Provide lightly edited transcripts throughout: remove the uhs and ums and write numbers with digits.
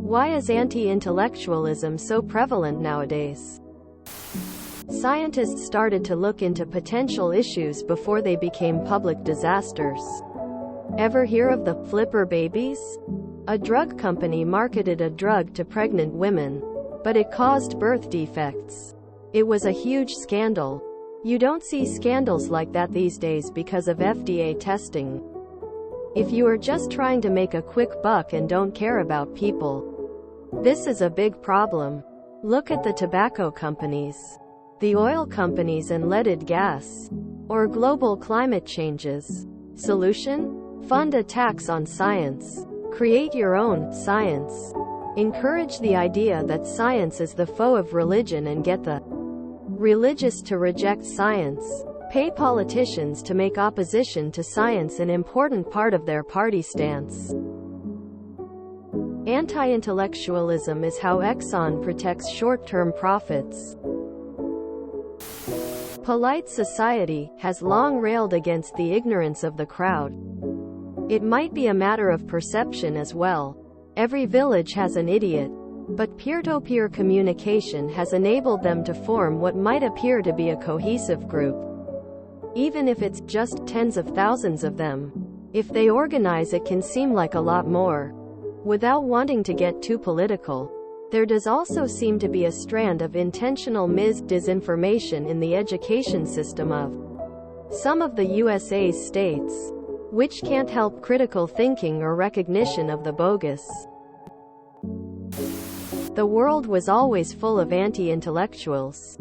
Why is anti-intellectualism so prevalent nowadays? Scientists started to look into potential issues before they became public disasters. Ever hear of the flipper babies? A drug company marketed a drug to pregnant women, but it caused birth defects. It was a huge scandal. You don't see scandals like that these days because of FDA testing. If you are just trying to make a quick buck and don't care about people, this is a big problem. Look at the tobacco companies, the oil companies and leaded gas, or global climate changes. Solution? Fund a tax on science. Create your own science. Encourage the idea that science is the foe of religion and get the religious to reject science. Pay politicians to make opposition to science an important part of their party stance. Anti-intellectualism is how Exxon protects short-term profits. Polite society has long railed against the ignorance of the crowd. It might be a matter of perception as well. Every village has an idiot, but peer-to-peer communication has enabled them to form what might appear to be a cohesive group. Even if it's just tens of thousands of them. If they organize, it can seem like a lot more. Without wanting to get too political, there does also seem to be a strand of intentional disinformation in the education system of some of the USA's states, which can't help critical thinking or recognition of the bogus. The world was always full of anti-intellectuals,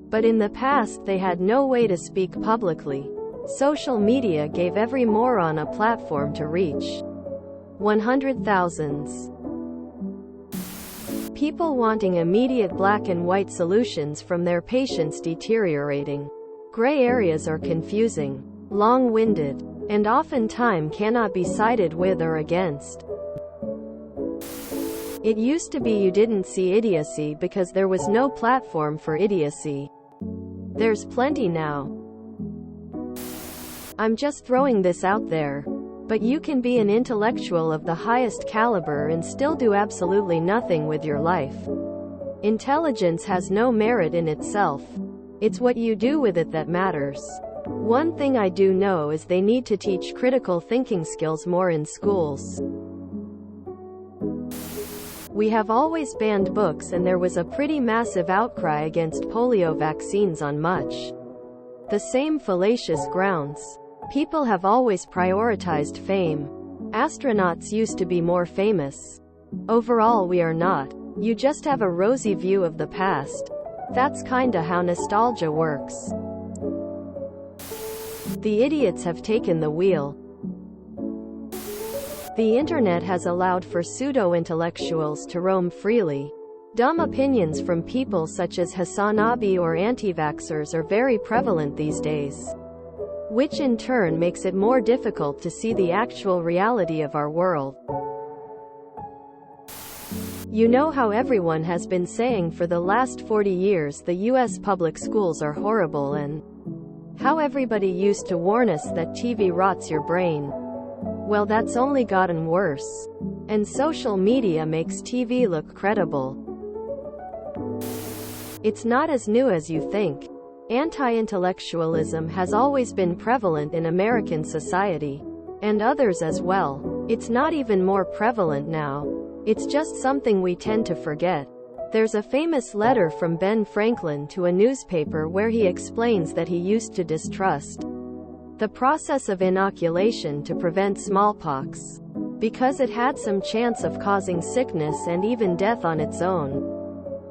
but in the past they had no way to speak publicly. Social media gave every moron a platform to reach 100,000s. People wanting immediate black and white solutions from their patients deteriorating. Gray areas are confusing, long-winded, and oftentimes cannot be sided with or against. It used to be you didn't see idiocy because there was no platform for idiocy. There's plenty now. I'm just throwing this out there. But you can be an intellectual of the highest caliber and still do absolutely nothing with your life. Intelligence has no merit in itself. It's what you do with it that matters. One thing I do know is they need to teach critical thinking skills more in schools. We have always banned books, and there was a pretty massive outcry against polio vaccines on much the same fallacious grounds. People have always prioritized fame. Astronauts used to be more famous. Overall, we are not. You just have a rosy view of the past. That's kinda how nostalgia works. The idiots have taken the wheel. The internet has allowed for pseudo-intellectuals to roam freely. Dumb opinions from people such as Hasanabi or anti-vaxxers are very prevalent these days, which in turn makes it more difficult to see the actual reality of our world. You know how everyone has been saying for the last 40 years the US public schools are horrible, and how everybody used to warn us that TV rots your brain. Well, that's only gotten worse. And social media makes TV look credible. It's not as new as you think. Anti-intellectualism has always been prevalent in American society, and others as well. It's not even more prevalent now. It's just something we tend to forget. There's a famous letter from Ben Franklin to a newspaper where he explains that he used to distrust the process of inoculation to prevent smallpox, because it had some chance of causing sickness and even death on its own.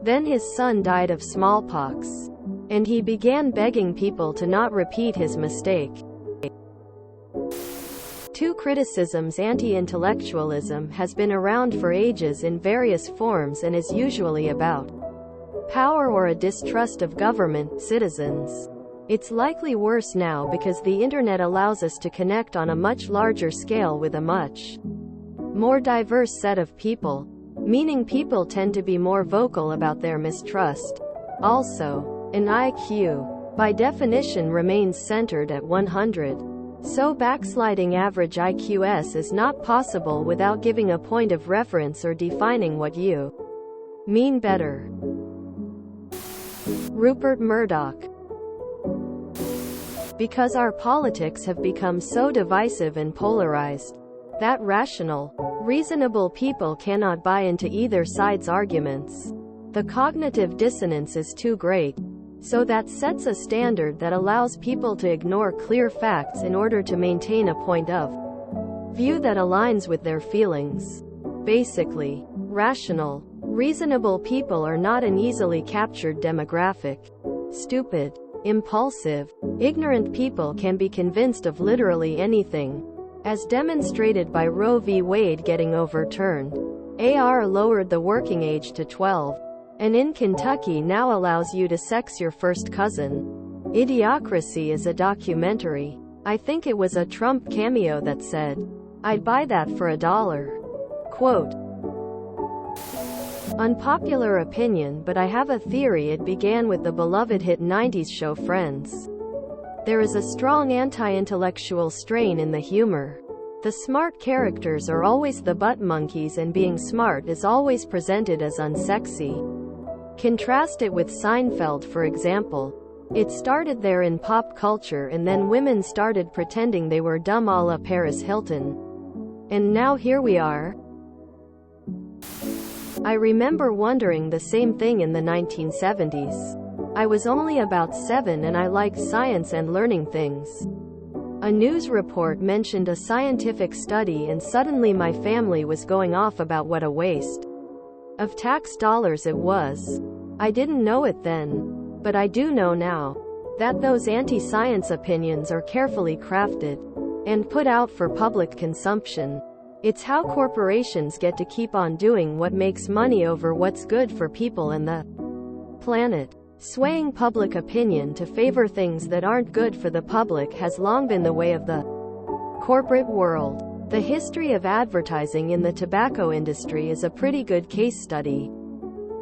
Then his son died of smallpox, and he began begging people to not repeat his mistake. 2 criticisms. Anti-intellectualism has been around for ages in various forms and is usually about power or a distrust of government, citizens. It's likely worse now because the internet allows us to connect on a much larger scale with a much more diverse set of people, meaning people tend to be more vocal about their mistrust. Also, an IQ, by definition, remains centered at 100. So backsliding average IQS is not possible without giving a point of reference or defining what you mean better. Rupert Murdoch. Because our politics have become so divisive and polarized that rational, reasonable people cannot buy into either side's arguments. The cognitive dissonance is too great. So that sets a standard that allows people to ignore clear facts in order to maintain a point of view that aligns with their feelings. Basically, rational, reasonable people are not an easily captured demographic. Stupid, impulsive, ignorant people can be convinced of literally anything, as demonstrated by Roe v. Wade getting overturned. AR lowered the working age to 12. And in Kentucky now allows you to sex your first cousin. Idiocracy is a documentary. I think it was a Trump cameo that said, "I'd buy that for $1." Quote. Unpopular opinion, but I have a theory it began with the beloved hit 90s show Friends. There is a strong anti-intellectual strain in the humor. The smart characters are always the butt monkeys and being smart is always presented as unsexy. Contrast it with Seinfeld, for example. It started there in pop culture and then women started pretending they were dumb a la Paris Hilton. And now here we are. I remember wondering the same thing in the 1970s. I was only about 7 and I liked science and learning things. A news report mentioned a scientific study and suddenly my family was going off about what a waste of tax dollars it was. I didn't know it then, but I do know now, that those anti-science opinions are carefully crafted and put out for public consumption. It's how corporations get to keep on doing what makes money over what's good for people and the planet. Swaying public opinion to favor things that aren't good for the public has long been the way of the corporate world. The history of advertising in the tobacco industry is a pretty good case study.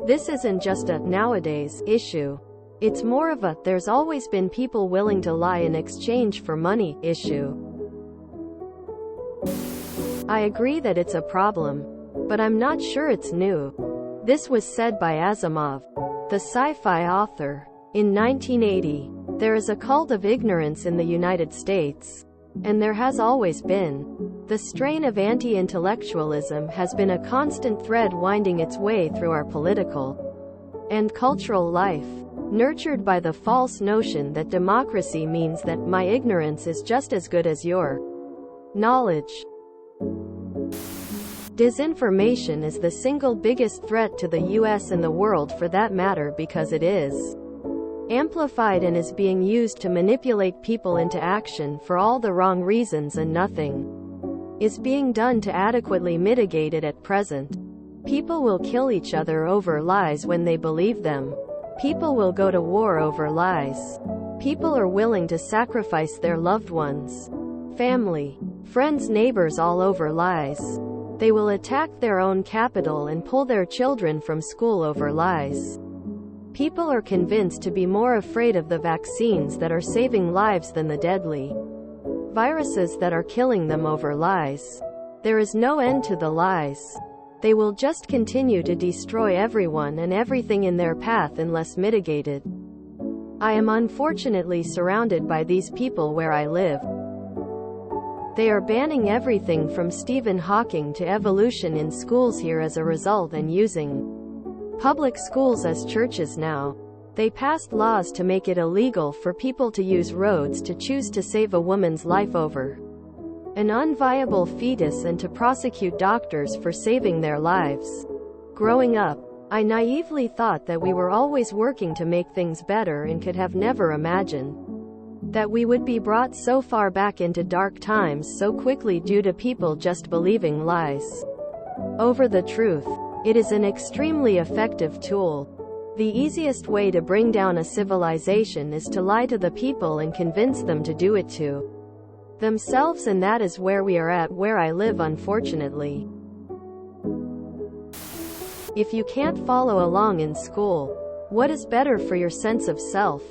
This isn't just a nowadays issue. It's more of a there's always been people willing to lie in exchange for money issue. I agree that it's a problem, but I'm not sure it's new. This was said by Asimov, the sci-fi author, in 1980. There is a cult of ignorance in the United States, and there has always been. The strain of anti-intellectualism has been a constant thread winding its way through our political and cultural life, nurtured by the false notion that democracy means that my ignorance is just as good as your knowledge. Disinformation is the single biggest threat to the US and the world for that matter because it is amplified and is being used to manipulate people into action for all the wrong reasons, and nothing is being done to adequately mitigate it at present. People will kill each other over lies when they believe them. People will go to war over lies. People are willing to sacrifice their loved ones, family, friends, neighbors all over lies. They will attack their own capital and pull their children from school over lies. People are convinced to be more afraid of the vaccines that are saving lives than the deadly viruses that are killing them over lies. There is no end to the lies. They will just continue to destroy everyone and everything in their path unless mitigated. I am unfortunately surrounded by these people where I live. They are banning everything from Stephen Hawking to evolution in schools here as a result and using public schools as churches now. They passed laws to make it illegal for people to use roads to choose to save a woman's life over an unviable fetus and to prosecute doctors for saving their lives. Growing up, I naively thought that we were always working to make things better and could have never imagined that we would be brought so far back into dark times so quickly due to people just believing lies over the truth. It is an extremely effective tool. The easiest way to bring down a civilization is to lie to the people and convince them to do it to themselves, and that is where we are at where I live, unfortunately. If you can't follow along in school, what is better for your sense of self?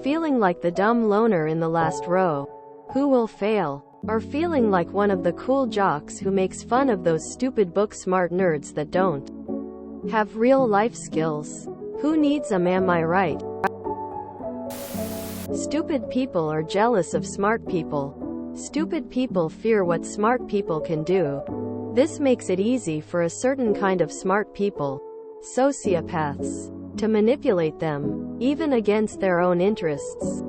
Feeling like the dumb loner in the last row? who will fail, or feeling like one of the cool jocks who makes fun of those stupid book-smart nerds that don't have real-life skills. Who needs 'em, am I right? Stupid people are jealous of smart people. Stupid people fear what smart people can do. This makes it easy for a certain kind of smart people, sociopaths, to manipulate them, even against their own interests.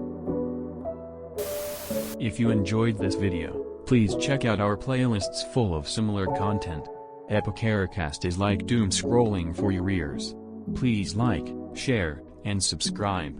If you enjoyed this video, please check out our playlists full of similar content. Epicaricast is like doom scrolling for your ears. Please like, share, and subscribe.